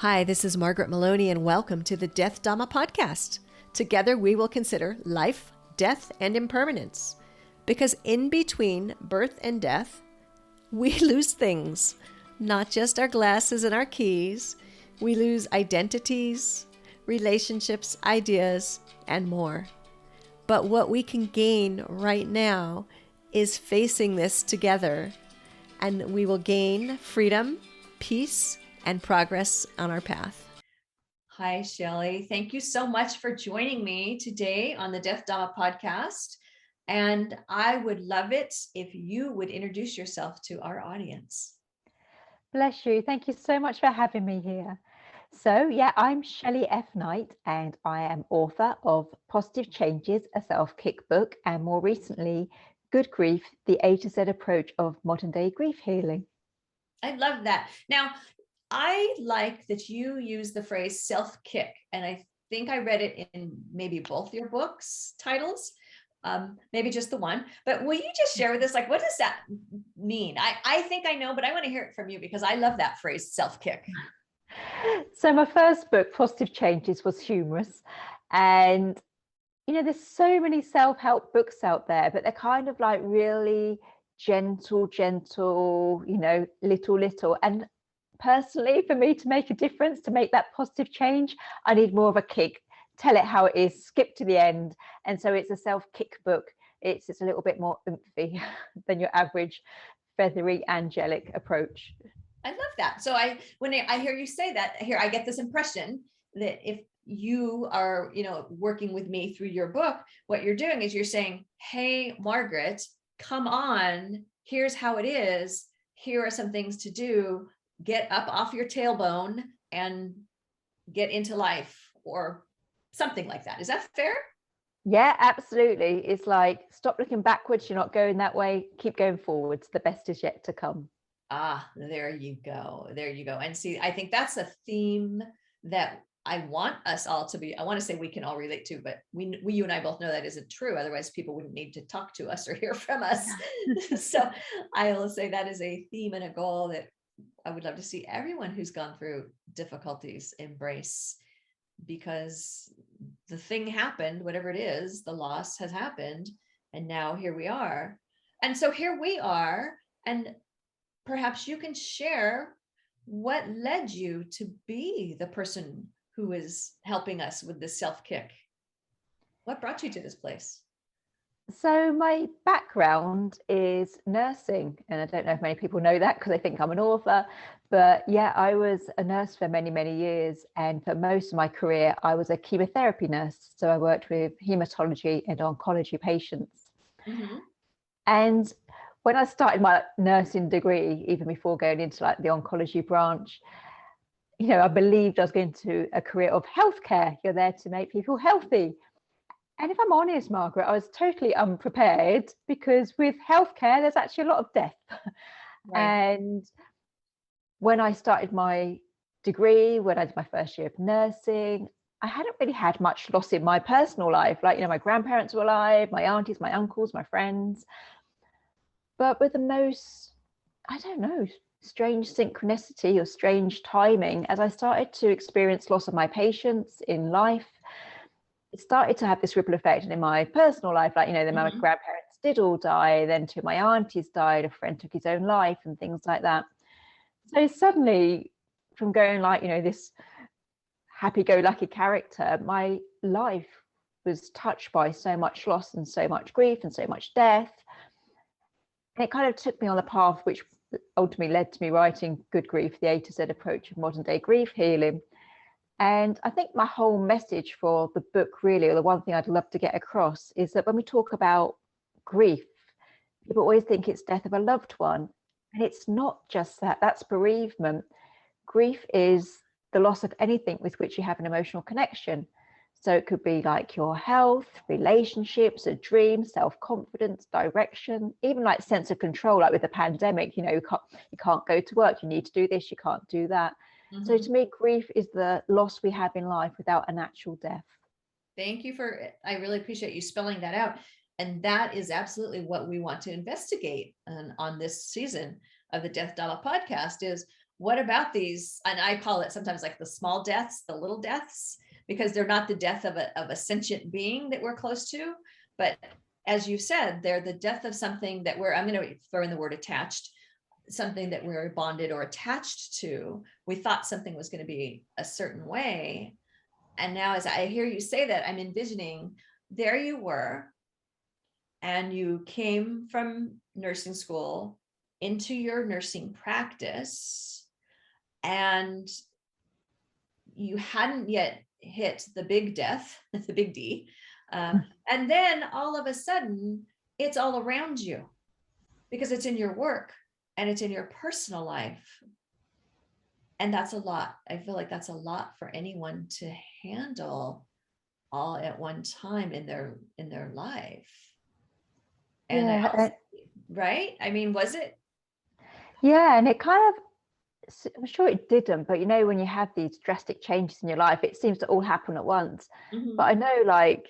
Hi, this is Margaret Maloney, and welcome to the Death Dhamma podcast. Together we will consider life, death, and impermanence. Because in between birth and death, we lose things. Not just our glasses and our keys. We lose identities, relationships, ideas, and more. But what we can gain right now is facing this together, and we will gain freedom, peace, and progress on our path. Hi, Shelley. Thank you so much for joining me today on the Death Dhamma podcast. And I would love it if you would introduce yourself to our audience. Bless you. Thank you so much for having me here. So, I'm Shelley F. Knight, and I am author of Positive Changes, a self-kick book, and more recently, Good Grief, the A to Z approach of modern day grief healing. I love that. Now, I like that you use the phrase self-kick, and I think I read it in maybe both your books titles, maybe just the one, but will you just share with us, like, what does that mean? I think I know, but I want to hear it from you because I love that phrase, self-kick. So my first book, Positive Changes, was humorous. And, there's so many self-help books out there, but they're kind of like really gentle, little. And personally, for me to make a difference, to make that positive change, I need more of a kick. Tell it how it is, skip to the end. And so it's a self-kick book. It's a little bit more oomphy than your average feathery, angelic approach. I love that. So when I hear you say that, I get this impression that if you are, working with me through your book, what you're doing is you're saying, hey, Margaret, come on, here's how it is. Here are some things to do. Get up off your tailbone and get into life, or something like that. Is that fair? Yeah, absolutely. It's like, stop looking backwards. You're not going that way. Keep going forwards. The best is yet to come. There you go. There you go. And see, I think that's a theme that I want us all to be, I want to say we can all relate to, but you and I both know that isn't true. Otherwise people wouldn't need to talk to us or hear from us. So I will say that is a theme and a goal that I would love to see everyone who's gone through difficulties embrace, because the thing happened, whatever it is, the loss has happened. And now here we are. And so here we are. And perhaps you can share what led you to be the person who is helping us with this self-kick. What brought you to this place? So my background is nursing, and I don't know if many people know that because they think I'm an author, but I was a nurse for many, many years. And for most of my career, I was a chemotherapy nurse. So I worked with hematology and oncology patients. Mm-hmm. And when I started my nursing degree, even before going into like the oncology branch, I believed I was going to a career of healthcare. You're there to make people healthy. And if I'm honest, Margaret, I was totally unprepared, because with healthcare, there's actually a lot of death. Right. And when I started my degree, when I did my first year of nursing, I hadn't really had much loss in my personal life. Like, my grandparents were alive, my aunties, my uncles, my friends. But with the most, I don't know, strange synchronicity or strange timing, as I started to experience loss of my patients in life, it started to have this ripple effect in my personal life. Like, then my grandparents did all die, then two of my aunties died, a friend took his own life, and things like that. So suddenly, from going like, this happy-go-lucky character, my life was touched by so much loss and so much grief and so much death. And it kind of took me on a path which ultimately led to me writing Good Grief, the A to Z approach of modern day grief healing. And I think my whole message for the book, really, or the one thing I'd love to get across, is that when we talk about grief, people always think it's death of a loved one. And it's not just that. That's bereavement. Grief is the loss of anything with which you have an emotional connection. So it could be like your health, relationships, a dream, self-confidence, direction, even like sense of control, like with the pandemic, you can't go to work, you need to do this, you can't do that. Mm-hmm. So to me, grief is the loss we have in life without a natural death. Thank you I really appreciate you spelling that out. And that is absolutely what we want to investigate on this season of the Death Dhamma podcast, is what about these? And I call it sometimes like the small deaths, the little deaths, because they're not the death of a sentient being that we're close to, but as you said, they're the death of something that I'm going to throw in the word attached, something that we're bonded or attached to. We thought something was going to be a certain way. And now as I hear you say that, I'm envisioning there you were, and you came from nursing school into your nursing practice, and you hadn't yet hit the big death, the big D. And then all of a sudden, it's all around you because it's in your work and it's in your personal life. And that's a lot. I feel like that's a lot for anyone to handle all at one time in their life. And Yeah, right? I mean, was it? yeah, and it kind of, I'm sure it didn't, but when you have these drastic changes in your life, it seems to all happen at once. Mm-hmm. But I know, like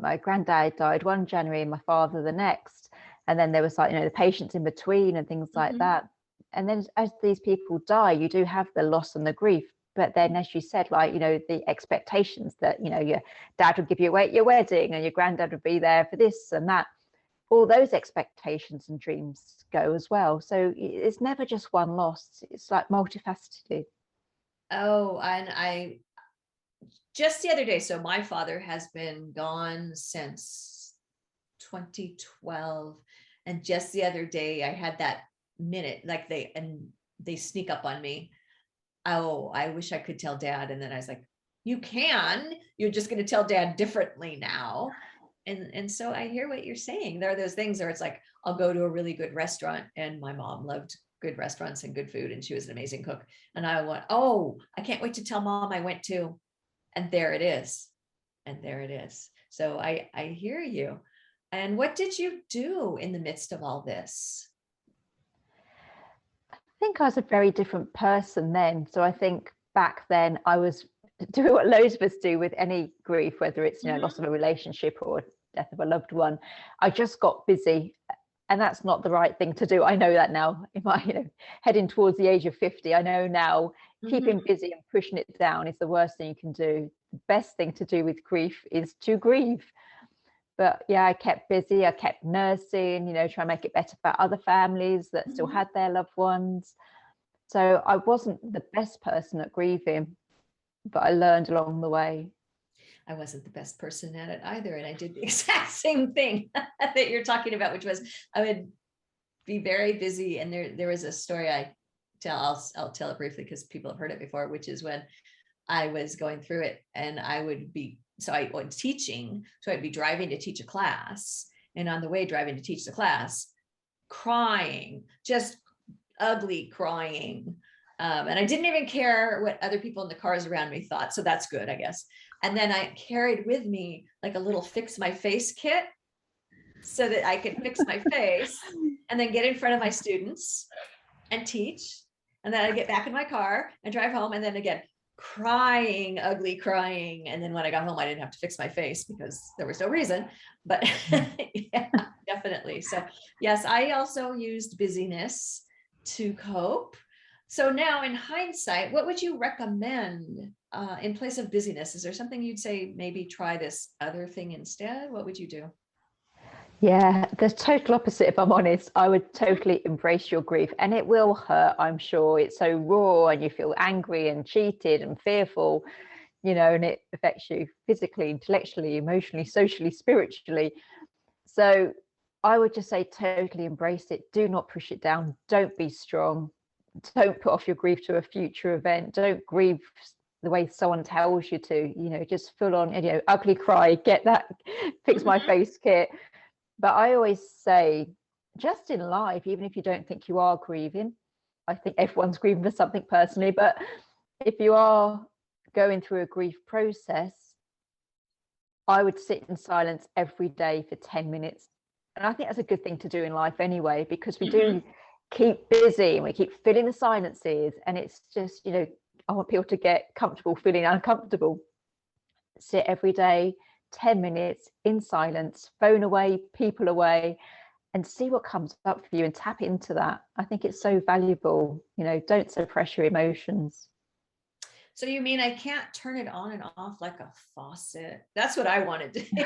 my granddad died one January and my father the next, and then there was like the patients in between and things like that. And then as these people die, you do have the loss and the grief, but then as you said, like the expectations that your dad would give you your wedding and your granddad would be there for this and that, all those expectations and dreams go as well. So it's never just one loss. It's like multifaceted. Oh, and I just the other day, so my father has been gone since 2012. And just the other day I had that minute, like they sneak up on me. Oh, I wish I could tell dad. And then I was like, you're just going to tell dad differently now. And so I hear what you're saying. There are those things where it's like, I'll go to a really good restaurant, and my mom loved good restaurants and good food, and she was an amazing cook. And I went, oh, I can't wait to tell mom I went to, and there it is. And there it is. So I hear you. And what did you do in the midst of all this? I think I was a very different person then. So I think back then I was doing what loads of us do with any grief, whether it's loss of a relationship or death of a loved one. I just got busy, and that's not the right thing to do. I know that now. If I heading towards the age of 50, I know now keeping busy and pushing it down is the worst thing you can do. The best thing to do with grief is to grieve. But yeah, I kept busy. I kept nursing, trying to make it better for other families that still had their loved ones. So I wasn't the best person at grieving, but I learned along the way. I wasn't the best person at it either. And I did the exact same thing that you're talking about, which was I would be very busy. And there was a story I tell, I'll tell it briefly because people have heard it before, which is when I was going through it and I was teaching. So I'd be driving to teach a class. And on the way driving to teach the class, crying, just ugly crying. And I didn't even care what other people in the cars around me thought. So that's good, I guess. And then I carried with me like a little fix my face kit so that I could fix my face and then get in front of my students and teach. And then I'd get back in my car and drive home. And then again, crying, ugly crying. And then when I got home, I didn't have to fix my face because there was no reason, but yeah, definitely. So yes, I also used busyness to cope. So now in hindsight, what would you recommend in place of busyness? Is there something you'd say, maybe try this other thing instead? What would you do? Yeah, the total opposite, if I'm honest. I would totally embrace your grief, and it will hurt, I'm sure. It's so raw and you feel angry and cheated and fearful, and it affects you physically, intellectually, emotionally, socially, spiritually. So I would just say totally embrace it. Do not push it down. Don't be strong. Don't put off your grief to a future event. Don't grieve the way someone tells you to, just full on, ugly cry, get that, fix my face kit. But I always say, just in life, even if you don't think you are grieving, I think everyone's grieving for something personally, but if you are going through a grief process, I would sit in silence every day for 10 minutes. And I think that's a good thing to do in life anyway, because we do keep busy and we keep filling the silences. And it's just, I want people to get comfortable feeling uncomfortable. Sit every day, 10 minutes in silence, phone away, people away, and see what comes up for you and tap into that. I think it's so valuable. Don't suppress your emotions. So you mean I can't turn it on and off like a faucet? That's what I wanted to do.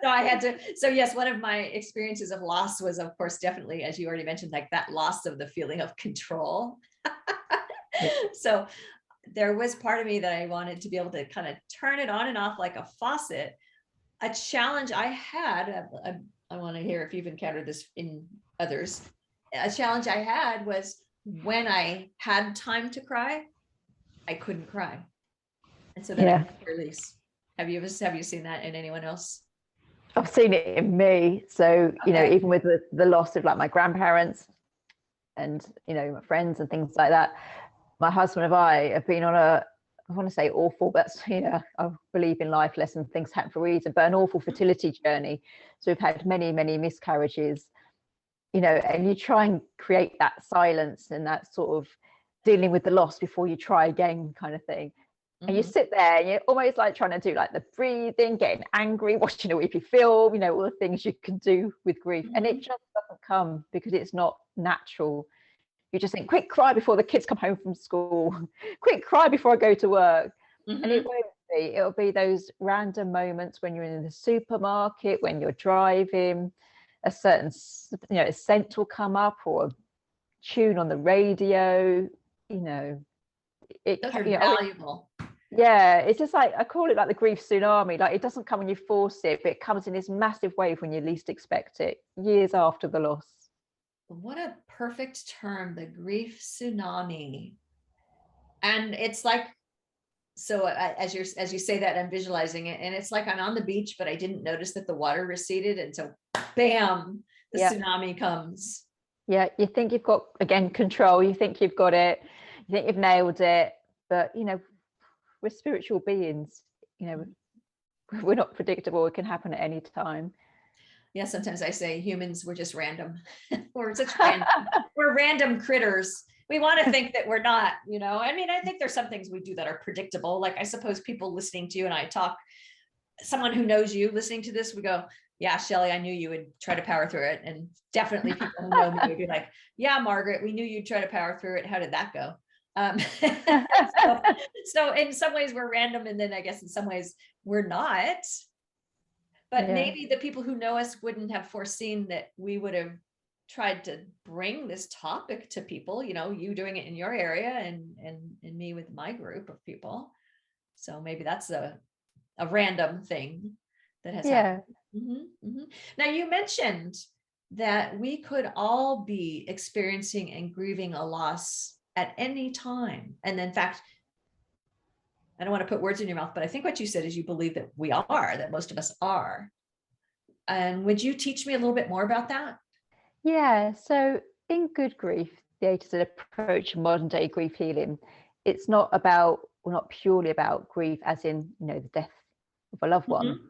So I had to. So yes, one of my experiences of loss was, of course, definitely, as you already mentioned, like that loss of the feeling of control. So there was part of me that I wanted to be able to kind of turn it on and off like a faucet. A challenge I had, I want to hear if you've encountered this in others. A challenge I had was when I had time to cry, I couldn't cry. And so then I had to release. Have you seen that in anyone else? I've seen it in me. So, even with the loss of like my grandparents and, my friends and things like that, my husband and I have been on I want to say awful, but, I believe in life lessons, things happen for a reason, but an awful fertility journey. So we've had many, many miscarriages, and you try and create that silence and that sort of dealing with the loss before you try again kind of thing. And you sit there and you're almost like trying to do like the breathing, getting angry, watching a weepy film, all the things you can do with grief. And it just doesn't come because it's not natural. You just think, quick cry before the kids come home from school, quick cry before I go to work. And it won't be. It'll be those random moments when you're in the supermarket, when you're driving, a certain, a scent will come up or a tune on the radio. Those are valuable. It's just like, I call it like the grief tsunami. Like, it doesn't come when you force it, but it comes in this massive wave when you least expect it, years after the loss. What a perfect term, the grief tsunami. And it's like, so as you say that, I'm visualizing it, and it's like I'm on the beach, but I didn't notice that the water receded, and so bam, the tsunami comes. Yeah, you think you've got, again, control, you think you've got it, you think you've nailed it, but we're spiritual beings, we're not predictable. It can happen at any time. Yeah, sometimes I say humans, we're just random. We're random critters. We want to think that we're not, I mean, I think there's some things we do that are predictable. Like, I suppose people listening to you and I talk, someone who knows you listening to this, we go, yeah, Shelley, I knew you would try to power through it. And definitely people who know me would be like, yeah, Margaret, we knew you'd try to power through it. How did that go? So in some ways we're random, and then I guess in some ways we're not. But maybe the people who know us wouldn't have foreseen that we would have tried to bring this topic to people, you doing it in your area and me with my group of people. So maybe that's a random thing that has happened. Now, you mentioned that we could all be experiencing and grieving a loss at any time. And in fact, I don't want to put words in your mouth, but I think what you said is you believe that we are, that most of us are. And would you teach me a little bit more about that? Yeah, so in Good Grief, the A to Z approach to modern day grief healing, it's not purely about grief as in, the death of a loved one.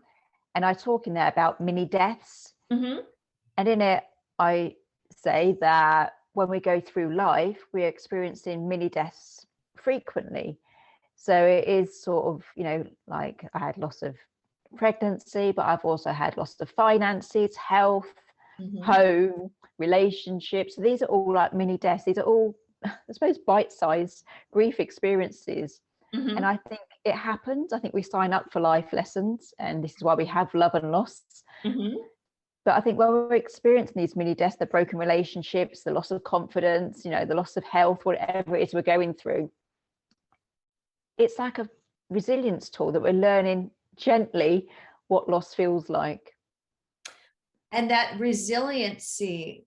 And I talk in there about mini deaths. And in it, I say that when we go through life, we're experiencing mini deaths frequently. So it is sort of, like I had loss of pregnancy, but I've also had loss of finances, health, home, relationships. So these are all like mini deaths. These are all, I suppose, bite-sized grief experiences. And I think it happens. I think we sign up for life lessons, and this is why we have love and loss. But I think when we're experiencing these mini deaths, the broken relationships, the loss of confidence, the loss of health, whatever it is we're going through, it's like a resilience tool that we're learning gently what loss feels like. And that resiliency,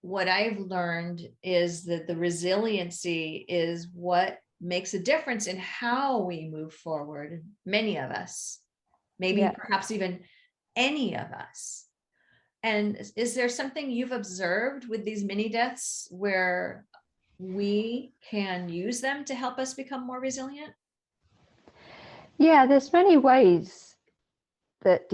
what I've learned is that the resiliency is what makes a difference in how we move forward. Many of us, maybe perhaps even any of us. And is there something you've observed with these mini deaths where we can use them to help us become more resilient? Yeah, there's many ways that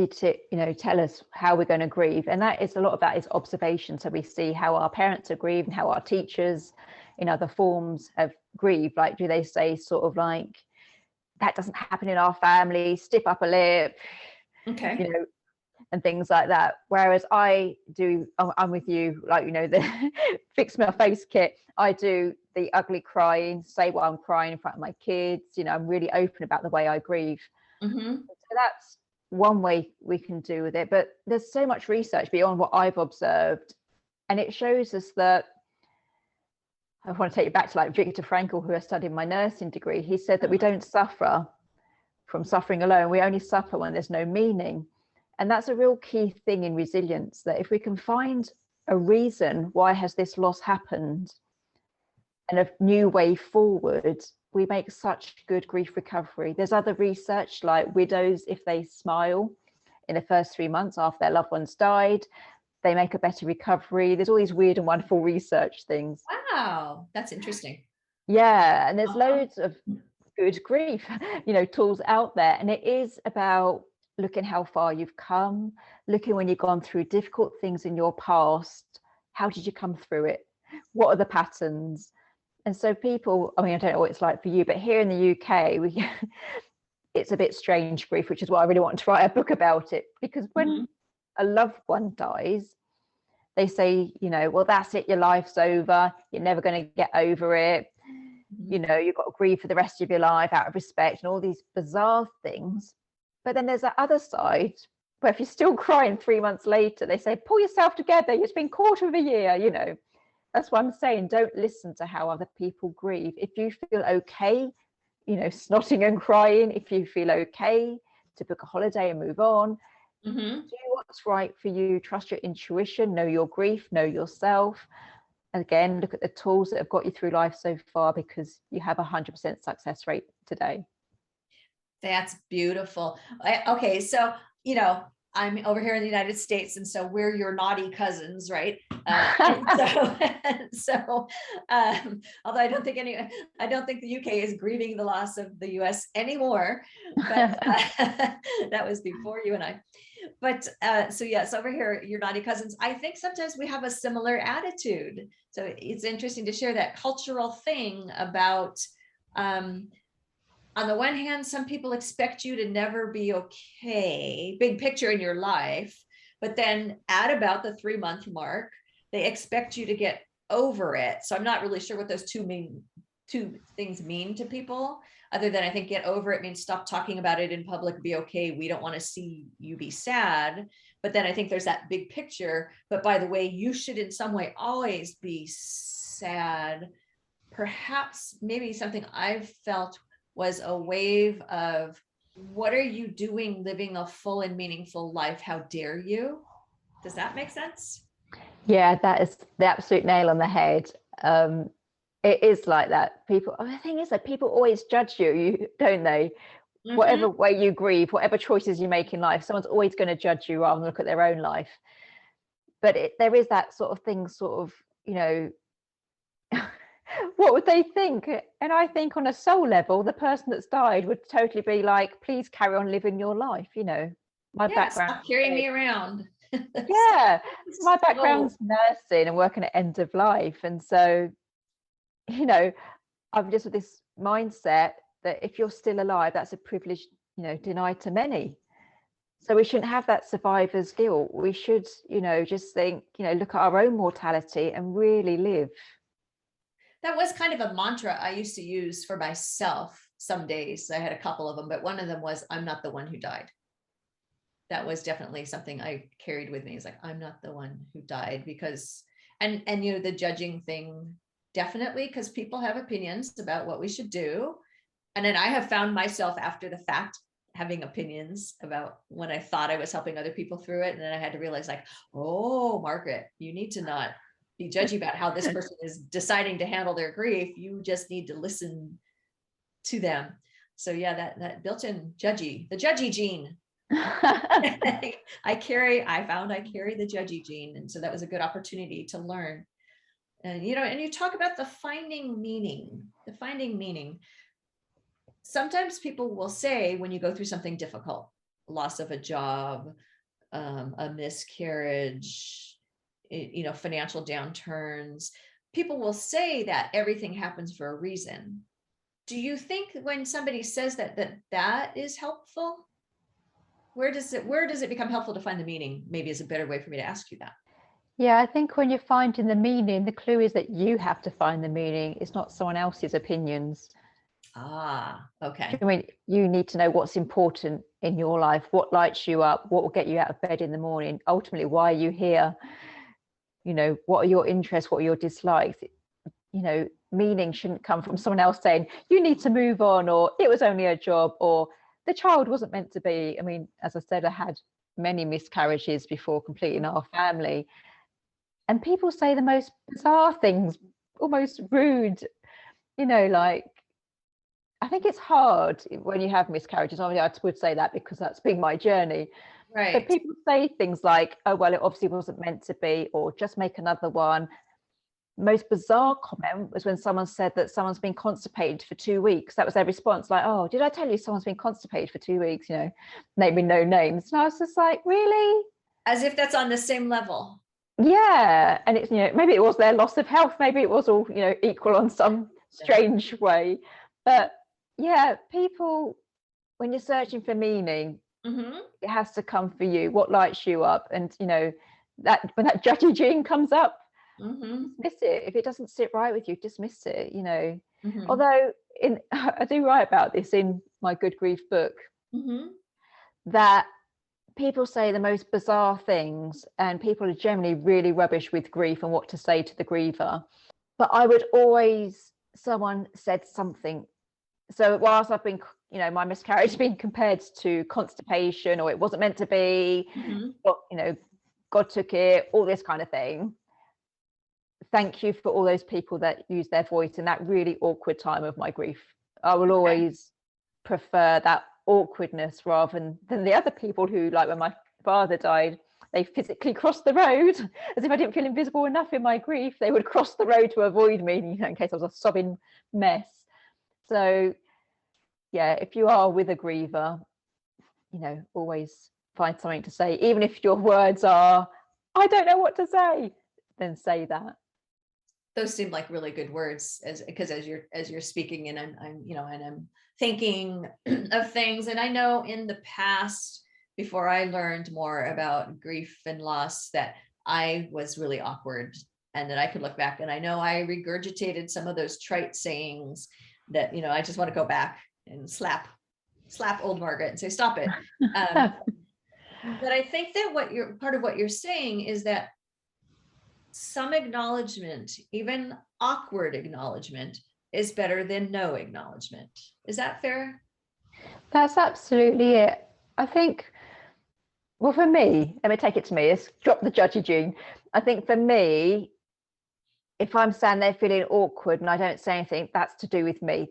tell us how we're going to grieve, and that is, a lot of that is observation. So we see how our parents are grieved and how our teachers in other forms have grieved. Like, do they say sort of like, that doesn't happen in our family, stiff upper lip, and things like that. Whereas I'm with you, like, the fix my face kit. I do the ugly crying, say what I'm crying in front of my kids. I'm really open about the way I grieve. Mm-hmm. So that's one way we can do with it. But there's so much research beyond what I've observed. And it shows us that, I want to take you back to like Viktor Frankl, who I studied my nursing degree. He said that we don't suffer from suffering alone. We only suffer when there's no meaning. And that's a real key thing in resilience, that if we can find a reason why has this loss happened and a new way forward, we make such good grief recovery. There's other research, like widows, if they smile in the first 3 months after their loved ones died, they make a better recovery. There's all these weird and wonderful research things. Wow, that's interesting. Yeah, and there's loads of good grief, tools out there. And it is about looking how far you've come, looking when you've gone through difficult things in your past. How did you come through it? What are the patterns? And so people, I don't know what it's like for you, but here in the UK, it's a bit strange grief, which is why I really want to write a book about it. Because when a loved one dies, they say, well, that's it, your life's over, you're never going to get over it. You've got to grieve for the rest of your life out of respect, and all these bizarre things. But then there's that other side where if you're still crying 3 months later, they say, pull yourself together, it's been quarter of a year. That's what I'm saying. Don't listen to how other people grieve. If you feel okay, snotting and crying, if you feel okay to book a holiday and move on, do what's right for you. Trust your intuition, know your grief, know yourself. Again, look at the tools that have got you through life so far, because you have 100% success rate today. That's beautiful. Okay, so I'm over here in the United States, and so we're your naughty cousins, right? So although I don't think the UK is grieving the loss of the US anymore, but that was before you and I. But so yes, over here, your naughty cousins. I think sometimes we have a similar attitude. So it's interesting to share that cultural thing about. On the one hand, some people expect you to never be okay, big picture in your life, but then at about the 3-month mark, they expect you to get over it. So I'm not really sure what those two things mean to people, other than I think get over it means stop talking about it in public, be okay. We don't want to see you be sad. But then I think there's that big picture. But by the way, you should in some way always be sad. Perhaps maybe something I've felt was a wave of, what are you doing living a full and meaningful life? How dare you? Does that make sense? Yeah, that is the absolute nail on the head. It is like that. The thing is that people always judge you, don't they? Whatever way you grieve, whatever choices you make in life, someone's always going to judge you rather than look at their own life. But there is that sort of thing, what would they think? And I think on a soul level, the person that's died would totally be like, please carry on living your life. My background. Stop carrying me around. Yeah, my background's nursing and working at end of life. And so, I'm just with this mindset that if you're still alive, that's a privilege, denied to many. So we shouldn't have that survivor's guilt. We should, just think, look at our own mortality and really live. That was kind of a mantra I used to use for myself some days. I had a couple of them, but one of them was, I'm not the one who died. That was definitely something I carried with me. It's like, I'm not the one who died, because, and the judging thing, definitely, because people have opinions about what we should do. And then I have found myself after the fact having opinions about when I thought I was helping other people through it. And then I had to realize, like, oh, Margaret, you need to not be judgy about how this person is deciding to handle their grief. You just need to listen to them. So yeah, that built-in the judgy gene. I found I carry the judgy gene. And so that was a good opportunity to learn. And, and you talk about the finding meaning. Sometimes people will say, when you go through something difficult, loss of a job, a miscarriage, financial downturns, people will say that everything happens for a reason. Do you think when somebody says that is helpful? Where does it become helpful to find the meaning? Maybe is a better way for me to ask you that. Yeah, I think when you're finding the meaning, the clue is that you have to find the meaning. It's not someone else's opinions. Ah, okay. I mean, you need to know what's important in your life, what lights you up, what will get you out of bed in the morning. Ultimately, why are you here? You know, what are your interests? What are your dislikes? You know, meaning shouldn't come from someone else saying, you need to move on, or it was only a job, or the child wasn't meant to be. I mean, as I said, I had many miscarriages before completing our family. And people say the most bizarre things, almost rude, you know, like, I think it's hard when you have miscarriages. Obviously, I would say that because that's been my journey. But Right. people say things like, oh, well, it obviously wasn't meant to be, or just make another one. Most bizarre comment was when someone said that someone's been constipated for 2 weeks. That was their response, like, oh, did I tell you someone's been constipated for 2 weeks? You know, naming no names. And I was just like, really? As if that's on the same level. Yeah. And it's, you know, maybe it was their loss of health. Maybe it was all, you know, equal on some strange way. But yeah, people, when you're searching for meaning, it has to come for you. What lights you up? And, you know, that when that judgy gene comes up, dismiss it. If it doesn't sit right with you, dismiss it, you know. Although I do write about this in my Good Grief book, that people say the most bizarre things, and people are generally really rubbish with grief and what to say to the griever. But I would always, someone said something. So whilst I've been, you know, my miscarriage has been compared to constipation, or it wasn't meant to be, but, you know, God took it, all this kind of thing. Thank you for all those people that use their voice in that really awkward time of my grief. I will always prefer that awkwardness rather than the other people who, like when my father died, they physically crossed the road as if I didn't feel invisible enough in my grief. They would cross the road to avoid me, you know, in case I was a sobbing mess. So yeah, if you are with a griever, you know, always find something to say, even if your words are, I don't know what to say, then say that. Those seem like really good words, because as you're speaking, and I'm you know, and I'm thinking of things. And I know in the past, before I learned more about grief and loss, that I was really awkward, and that I could look back and I know I regurgitated some of those trite sayings that, you know, I just want to go back and slap old Margaret and say, stop it. But I think that part of what you're saying is that some acknowledgement, even awkward acknowledgement, is better than no acknowledgement. Is that fair? That's absolutely it. I think, well, for me, let me take it to me, it's drop the judgy gene. I think for me, if I'm standing there feeling awkward and I don't say anything, that's to do with me.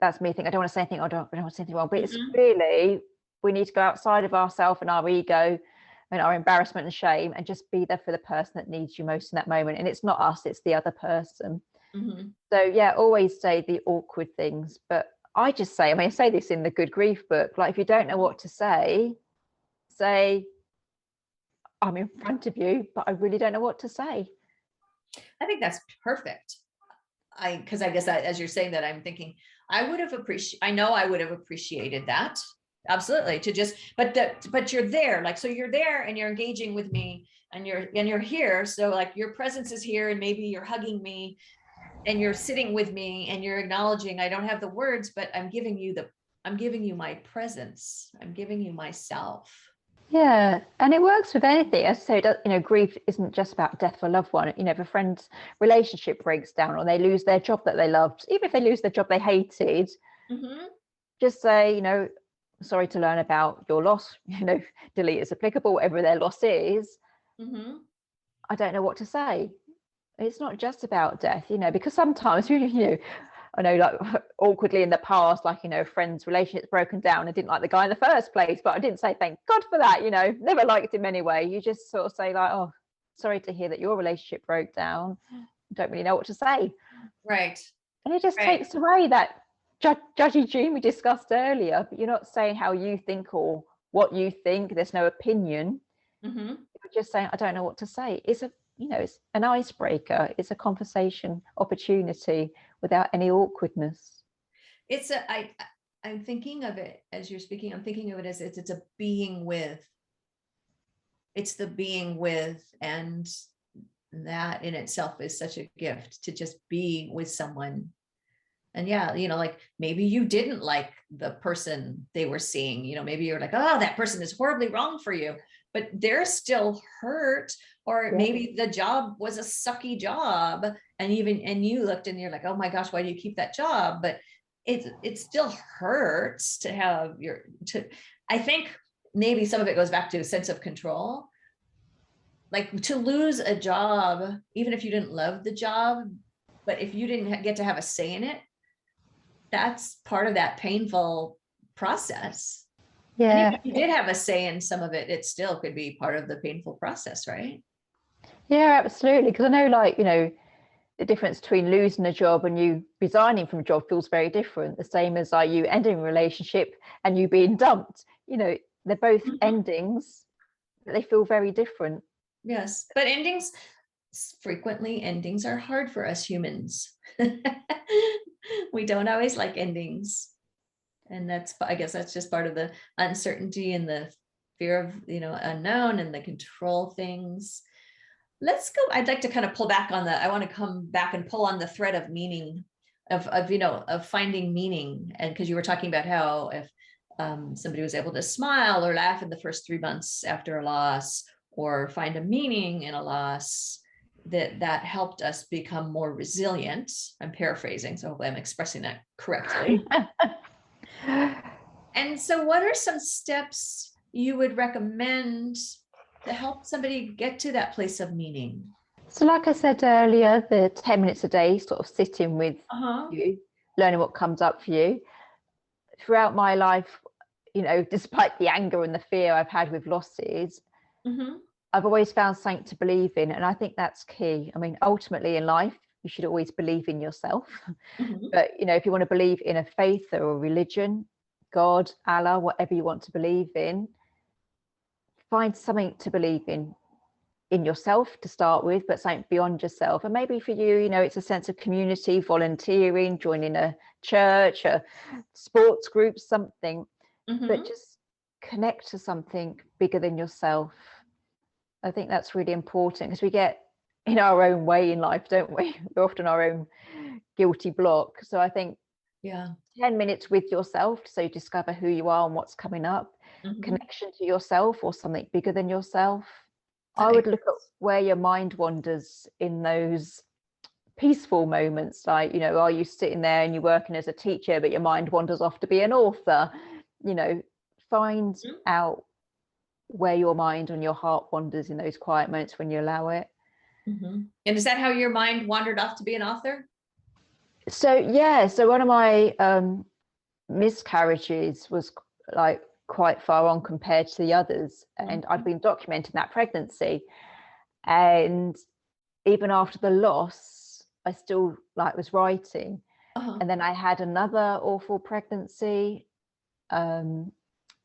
That's me thinking, I don't want to say anything, I don't want to say anything wrong. But it's really, we need to go outside of ourselves and our ego and our embarrassment and shame, and just be there for the person that needs you most in that moment. And it's not us, it's the other person. So yeah, always say the awkward things. But I just say, I mean, I say this in the Good Grief book, like if you don't know what to say, I'm in front of you, but I really don't know what to say. I think that's perfect. Because I guess as you're saying that, I'm thinking I would have appreciated that. Absolutely. To just, but you're there, like, so you're there and you're engaging with me, and you're here. So like your presence is here, and maybe you're hugging me and you're sitting with me and you're acknowledging, I don't have the words, but I'm giving you my presence. I'm giving you myself. Yeah, and it works with anything. As I say, you know, grief isn't just about death of a loved one. You know, if a friend's relationship breaks down, or they lose their job that they loved, even if they lose the job they hated, just say, you know, sorry to learn about your loss, you know, delete as applicable, whatever their loss is. I don't know what to say. It's not just about death, you know, because sometimes, you know, I know, like awkwardly in the past, like, you know, friends' relationships broken down. I didn't like the guy in the first place, but I didn't say thank God for that, you know, never liked him anyway. You just sort of say like, oh, sorry to hear that your relationship broke down. Don't really know what to say. Right. And it just takes away that judgy gene we discussed earlier, but you're not saying how you think or what you think. There's no opinion. You're just saying, I don't know what to say. It's an icebreaker. It's a conversation opportunity without any awkwardness. I'm thinking of it as you're speaking. I'm thinking of it as it's a being with. It's the being with, and that in itself is such a gift, to just be with someone. And yeah, like maybe you didn't like the person they were seeing, maybe you're like, oh, that person is horribly wrong for you, but they're still hurt. Or maybe the job was a sucky job, and you looked and you're like, oh my gosh, why do you keep that job? But it still hurts to have I think maybe some of it goes back to a sense of control. Like to lose a job, even if you didn't love the job, but if you didn't get to have a say in it, that's part of that painful process. And even if you did have a say in some of it, it still could be part of the painful process, right? Yeah, absolutely. Because I know, like, the difference between losing a job and you resigning from a job feels very different. The same as like you ending a relationship and you being dumped. They're both endings, but they feel very different. Yes, but frequently endings are hard for us humans. We don't always like endings. And I guess that's just part of the uncertainty and the fear of, unknown, and the control things. Let's go. I'd like to kind of pull back on I want to come back and pull on the thread of meaning, of finding meaning. And because you were talking about how if somebody was able to smile or laugh in the first 3 months after a loss, or find a meaning in a loss, that helped us become more resilient. I'm paraphrasing, so hopefully I'm expressing that correctly. And so what are some steps you would recommend to help somebody get to that place of meaning? So like I said earlier, the 10 minutes a day, sort of sitting with you, learning what comes up for you. Throughout my life, despite the anger and the fear I've had with losses, I've always found something to believe in. And I think that's key. I mean, ultimately in life, you should always believe in yourself. But, if you want to believe in a faith or a religion, God, Allah, whatever you want to believe in, find something to believe in yourself to start with, but something beyond yourself. And maybe for you, it's a sense of community, volunteering, joining a church, a sports group, something, but just connect to something bigger than yourself. I think that's really important, because we get in our own way in life, don't we? We're often our own guilty block. So I think 10 minutes with yourself, so you discover who you are and what's coming up, connection to yourself or something bigger than yourself. I would look at where your mind wanders in those peaceful moments, like, are you sitting there and you're working as a teacher, but your mind wanders off to be an author? Find out where your mind and your heart wanders in those quiet moments when you allow it. And is that how your mind wandered off to be an author? So one of my miscarriages was like quite far on compared to the others, and I'd been documenting that pregnancy, and even after the loss I still was writing. And then I had another awful pregnancy.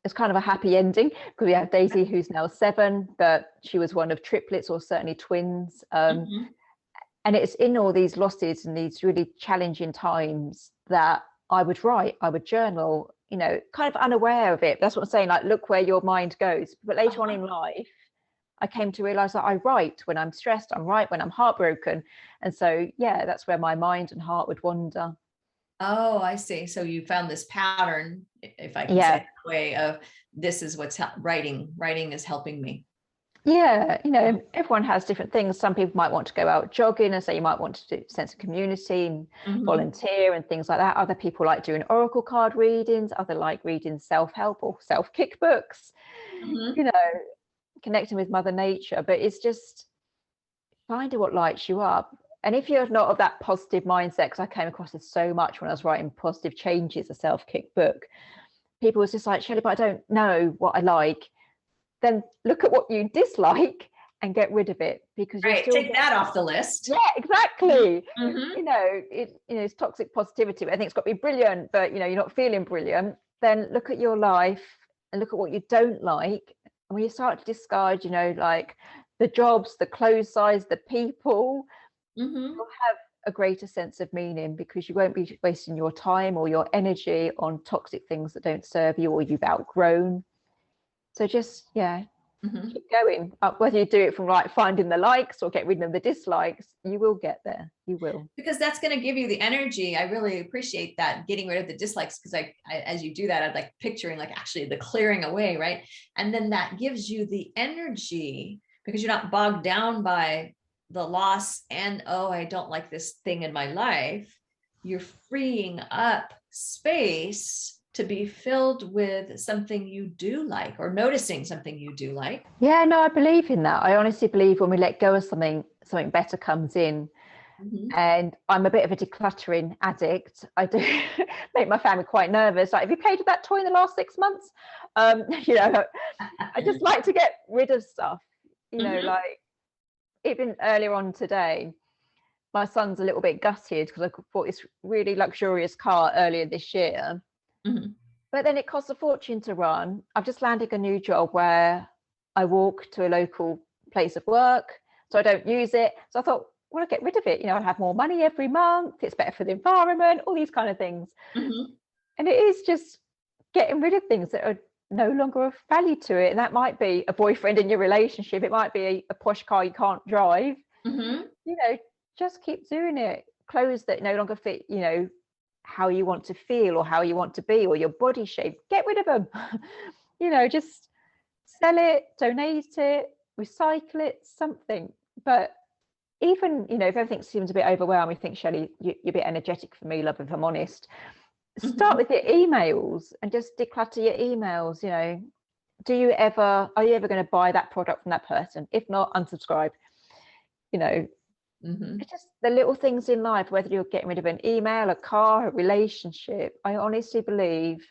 It's kind of a happy ending, because we have Daisy, who's now 7, but she was one of triplets, or certainly twins. And it's in all these losses and these really challenging times that I would write, I would journal, kind of unaware of it. That's what I'm saying, like, look where your mind goes. But later on in life, I came to realize that I write when I'm stressed, I write when I'm heartbroken. And so, that's where my mind and heart would wander. Oh, I see. So you found this pattern, if I can say it that way, of this is what's writing is helping me. Everyone has different things. Some people might want to go out jogging, and so you might want to do a sense of community and volunteer and things like that. Other people like doing oracle card readings. Other like reading self-help or self-kick books, connecting with Mother Nature. But it's just finding what lights you up. And if you're not of that positive mindset, because I came across this so much when I was writing Positive Changes, a self-kick book, people was just like, Shelley, but I don't know what I like. Then look at what you dislike and get rid of it, because you're still take that off the list. Yeah, exactly. It's toxic positivity. I think it's got to be brilliant, but you're not feeling brilliant. Then look at your life and look at what you don't like. And when you start to discard, like the jobs, the clothes size, the people, you'll have a greater sense of meaning, because you won't be wasting your time or your energy on toxic things that don't serve you or you've outgrown. So just, keep going. Whether you do it from like finding the likes or get rid of the dislikes, you will get there. You will. Because that's going to give you the energy. I really appreciate that, getting rid of the dislikes, because I as you do that, I'd like picturing like actually the clearing away, right? And then that gives you the energy, because you're not bogged down by the loss and, oh, I don't like this thing in my life. You're freeing up space to be filled with something you do like, or noticing something you do like. Yeah, no, I believe in that. I honestly believe when we let go of something better comes in. And I'm a bit of a decluttering addict. I do make my family quite nervous. Like, have you played with that toy in the last 6 months? You know, I just like to get rid of stuff, you know, like even earlier on today, my son's a little bit gutted because I bought this really luxurious car earlier this year. But then it costs a fortune to run. I've just landed a new job where I walk to a local place of work, so I don't use it. So I thought, well, I'll get rid of it. You know, I'll have more money every month. It's better for the environment, all these kind of things. And it is just getting rid of things that are no longer of value to it. And that might be a boyfriend in your relationship. It might be a posh car you can't drive. You know, just keep doing it. Clothes that no longer fit, you know, how you want to feel or how you want to be or your body shape. Get rid of them. You know, just sell it, donate it, recycle it, something. But even, you know, if everything seems a bit overwhelming, I think, Shelley, you're a bit energetic for me, love, if I'm honest. Start with your emails and just declutter your emails. You know, are you ever going to buy that product from that person? If not, unsubscribe. You know, it's just the little things in life, whether you're getting rid of an email, a car, a relationship. I honestly believe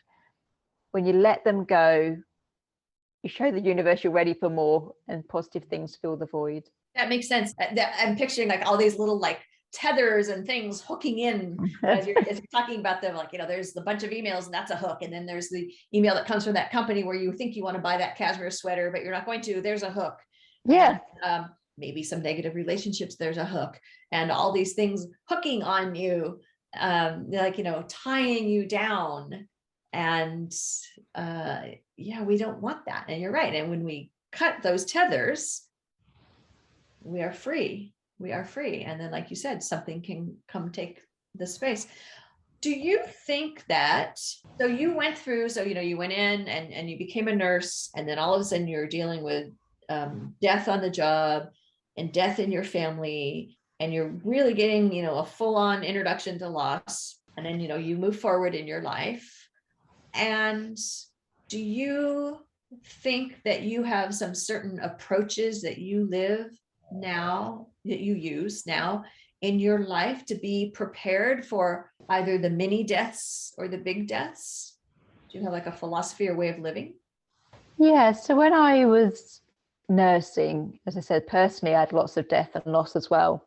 when you let them go, you show the universe you're ready for more, and positive things fill the void. That makes sense. I'm picturing like all these little like tethers and things hooking in as you're talking about them. Like, you know, there's the bunch of emails and that's a hook. And then there's the email that comes from that company where you think you want to buy that cashmere sweater, but you're not going to. There's a hook. Yeah. And, maybe some negative relationships, there's a hook, and all these things hooking on you, like, you know, tying you down. And we don't want that. And you're right. And when we cut those tethers, we are free. And then, like you said, something can come take the space. Do you think that, so you went through, so, you know, you went in and you became a nurse, and then all of a sudden you're dealing with death on the job and death in your family, and you're really getting, you know, a full-on introduction to loss. And then, you know, you move forward in your life. And do you think that you have some certain approaches that you live now, that you use now in your life to be prepared for either the mini deaths or the big deaths? Do you have like a philosophy or way of living? Yeah, so when I was nursing, as I said, personally, I had lots of death and loss as well.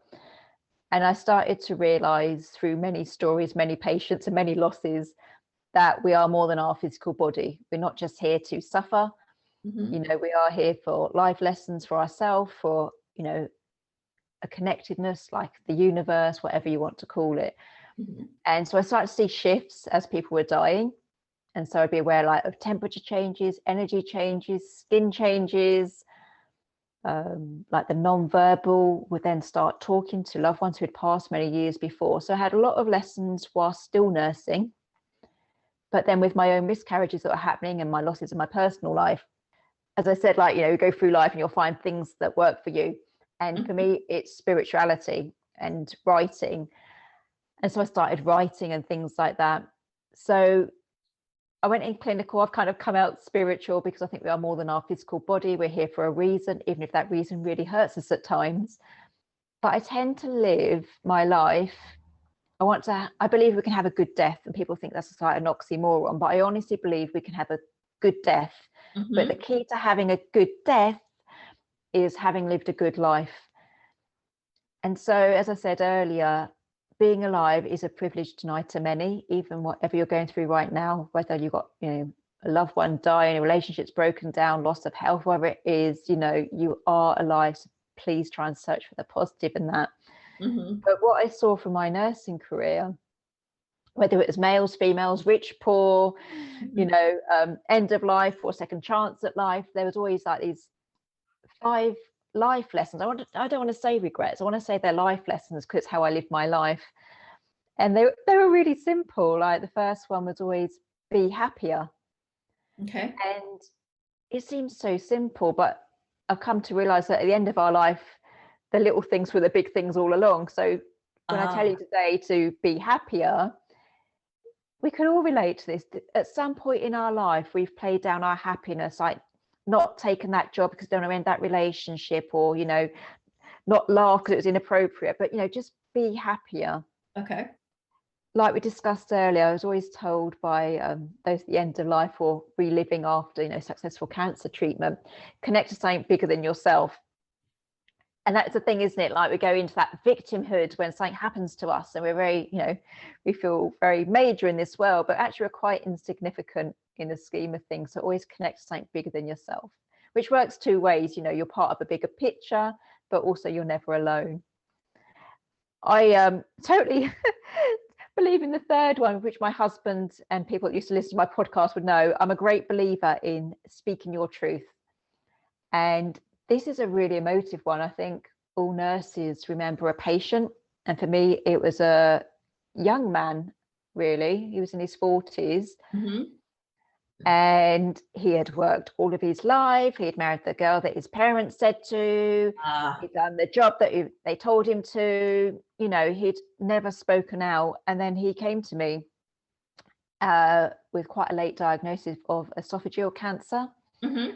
And I started to realize through many stories, many patients and many losses, that we are more than our physical body. We're not just here to suffer. You know, we are here for life lessons for ourselves, for, you know, a connectedness, like the universe, whatever you want to call it. And so I started to see shifts as people were dying. And so I'd be aware like of temperature changes, energy changes, skin changes, like the non-verbal would then start talking to loved ones who had passed many years before. So I had a lot of lessons while still nursing. But then with my own miscarriages that were happening and my losses in my personal life, as I said, like, you know, you go through life and you'll find things that work for you. And for me, it's spirituality and writing. And so I started writing and things like that. So I went in clinical. I've kind of come out spiritual because I think we are more than our physical body. We're here for a reason, even if that reason really hurts us at times. But I tend to live my life. I believe we can have a good death, and people think that's like an oxymoron, but I honestly believe we can have a good death. But the key to having a good death is having lived a good life. And so, as I said earlier, being alive is a privilege denied to many, even whatever you're going through right now, whether you've got, you know, a loved one dying, a relationship's broken down, loss of health, whatever it is, you know, you are alive. So please try and search for the positive in that. Mm-hmm. But what I saw from my nursing career, whether it was males, females, rich, poor, end of life or second chance at life, there was always like these 5 life lessons. I don't want to say regrets. I want to say they're life lessons because it's how I live my life. And they were really simple. Like the first one was always be happier. Okay. And it seems so simple, but I've come to realize that at the end of our life, the little things were the big things all along. So when I tell you today to be happier, we can all relate to this. At some point in our life, we've played down our happiness, like not taken that job because they don't want to end that relationship, or, not laugh because it was inappropriate, but, just be happier. Okay. Like we discussed earlier, I was always told by those at the end of life or reliving after, successful cancer treatment, connect to something bigger than yourself. And that's the thing, isn't it? Like we go into that victimhood when something happens to us and we're very, we feel very major in this world, but actually we're quite insignificant in the scheme of things. So always connect to something bigger than yourself, which works 2 ways. You're part of a bigger picture, but also you're never alone. I totally believe in the third one, which my husband and people that used to listen to my podcast would know. I'm a great believer in speaking your truth. And this is a really emotive one. I think all nurses remember a patient. And for me, it was a young man, really. He was in his 40s. Mm-hmm. And he had worked all of his life. He had married the girl that his parents said to. He'd done the job that they told him to. He'd never spoken out. And then he came to me with quite a late diagnosis of esophageal cancer. Mm-hmm.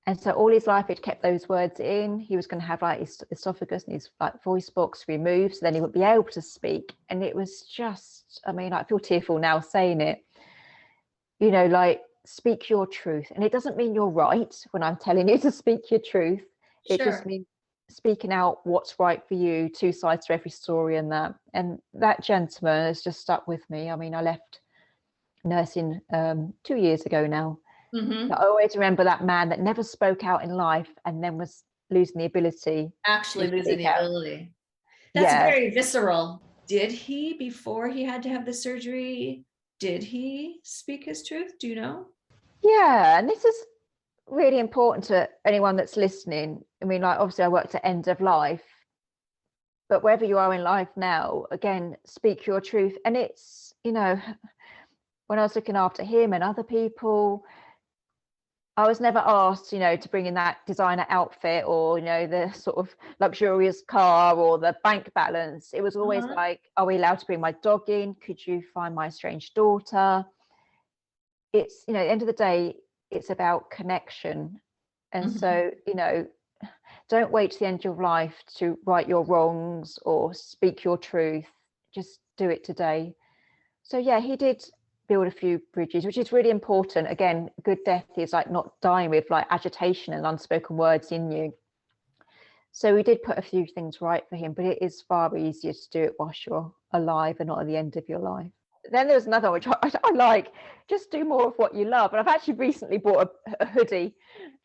And so all his life, he'd kept those words in. He was going to have like his esophagus and his like voice box removed, so then he would be able to speak. And it was just, I feel tearful now saying it. Like speak your truth. And it doesn't mean you're right when I'm telling you to speak your truth. It just means speaking out what's right for you, 2 sides to every story and that. And that gentleman has just stuck with me. I left nursing 2 years ago now. Mm-hmm. I always remember that man that never spoke out in life and then was losing the ability. Actually losing the ability. That's very visceral. Did he, before he had to have the surgery, did he speak his truth? Do you know? Yeah, and this is really important to anyone that's listening. Obviously I worked at end of life, but wherever you are in life now, again, speak your truth. And it's, when I was looking after him and other people, I was never asked, to bring in that designer outfit or, the sort of luxurious car or the bank balance. It was always like, are we allowed to bring my dog in? Could you find my estranged daughter? It's, at the end of the day, it's about connection. And so, don't wait to the end of your life to right your wrongs or speak your truth. Just do it today. So, yeah, he did build a few bridges, which is really important. Again, good death is like not dying with like agitation and unspoken words in you. So we did put a few things right for him, but it is far easier to do it whilst you're alive and not at the end of your life. Then there was another one, which I like, just do more of what you love. And I've actually recently bought a hoodie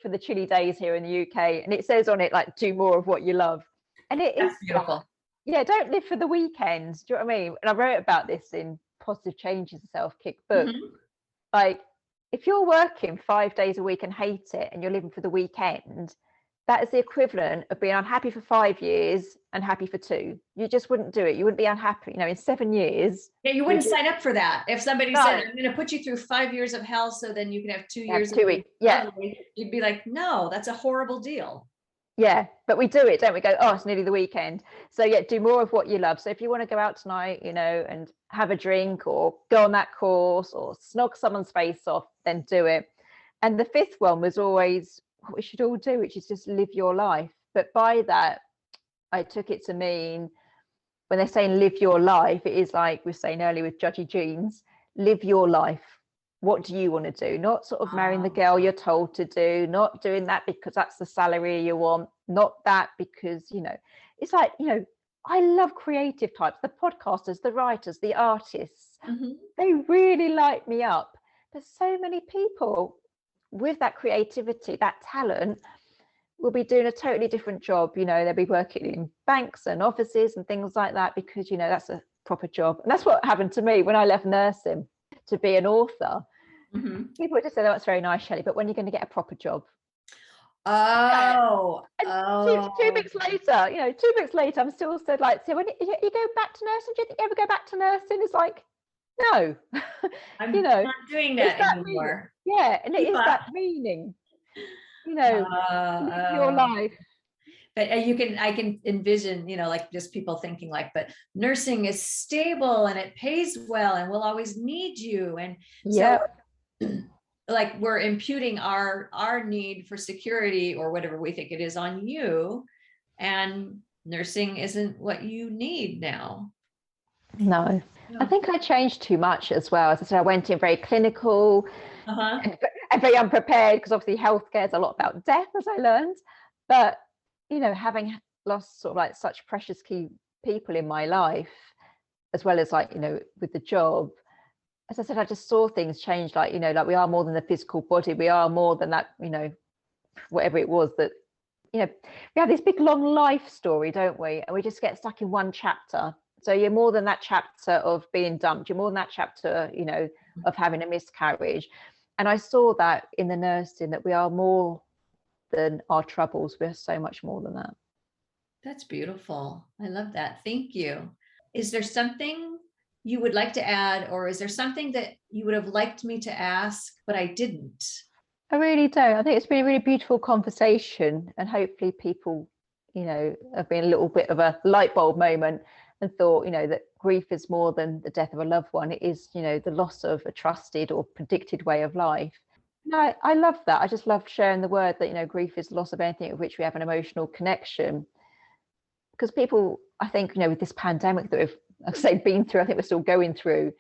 for the chilly days here in the UK, and it says on it like, do more of what you love. And That's beautiful. Yeah, don't live for the weekend. Do you know what I mean? And I wrote about this in Positive Changes and Self-Kick book. Mm-hmm. Like, if you're working 5 days a week and hate it and you're living for the weekend, that is the equivalent of being unhappy for 5 years and happy for 2. You just wouldn't do it. You wouldn't be unhappy, in 7 years. Yeah, you wouldn't sign up for that. If somebody said, I'm going to put you through 5 years of hell so then you can have 2 years of weeks. Yeah. You'd be like, no, that's a horrible deal. Yeah, but we do it, don't we? Go, oh, it's nearly the weekend. So yeah, do more of what you love. So if you want to go out tonight, and have a drink or go on that course or snog someone's face off, then do it. And the 5th one was always what we should all do, which is just live your life. But by that, I took it to mean when they're saying live your life, it is like we were saying earlier with Judgy Jeans, live your life. What do you want to do? Not sort of marrying the girl you're told to do, not doing that because that's the salary you want, not that because, it's like, I love creative types, the podcasters, the writers, the artists. Mm-hmm. They really light me up. There's so many people with that creativity, that talent, will be doing a totally different job. They'll be working in banks and offices and things like that, because that's a proper job. And that's what happened to me when I left nursing to be an author. People just say, "Oh, that's very nice, Shelley, but when are you going to get a proper job?" Oh, and 2 weeks later, 2 weeks later, I'm still said, like, so when you go back to nursing, do you think you ever go back to nursing? It's like, no. I'm not doing that anymore. Yeah, and it is that meaning, live your life. But I can envision, like just people thinking like, but nursing is stable and it pays well and we'll always need you. And so like we're imputing our need for security or whatever we think it is on you, and nursing isn't what you need now. No. I think I changed too much as well. As I said, I went in very clinical and very unprepared, because obviously healthcare is a lot about death, as I learned. But having lost sort of like such precious key people in my life, as well as like with the job, as I said, I just saw things change. Like like we are more than the physical body. We are more than that. Whatever it was that we have this big long life story, don't we? And we just get stuck in one chapter. So you're more than that chapter of being dumped. You're more than that chapter, of having a miscarriage. And I saw that in the nursing, that we are more than our troubles. We're so much more than that. That's beautiful. I love that. Thank you. Is there something you would like to add, or is there something that you would have liked me to ask, but I didn't? I really don't. I think it's been a really beautiful conversation, and hopefully people, have been a little bit of a light bulb moment and thought, that grief is more than the death of a loved one. It is, the loss of a trusted or predicted way of life. No, I love that. I just love sharing the word that, grief is the loss of anything with which we have an emotional connection. Because people, I think, with this pandemic that we've, been through, I think we're still going through,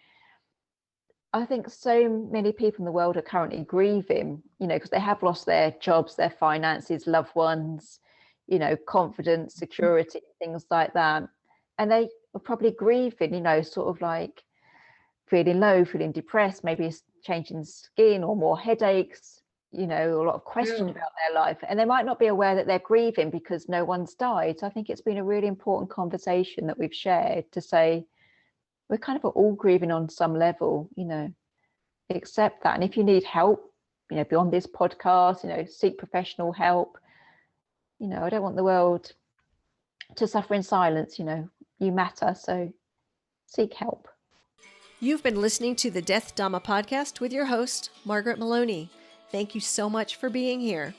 I think so many people in the world are currently grieving, because they have lost their jobs, their finances, loved ones, confidence, security, things like that. And they are probably grieving, sort of like feeling low, feeling depressed, maybe changing skin or more headaches, a lot of questions about their life. And they might not be aware that they're grieving because no one's died. So I think it's been a really important conversation that we've shared to say, we're kind of all grieving on some level, accept that. And if you need help, beyond this podcast, seek professional help. I don't want the world to suffer in silence. You matter, so seek help. You've been listening to the Death Dhamma podcast with your host, Margaret Maloney. Thank you so much for being here.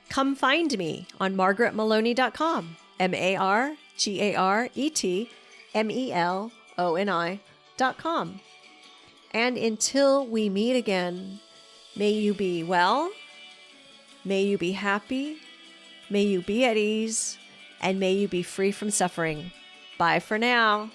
Come find me on margaretmaloney.com, margaretmeloni.com. And until we meet again, may you be well, may you be happy, may you be at ease, and may you be free from suffering. Bye for now.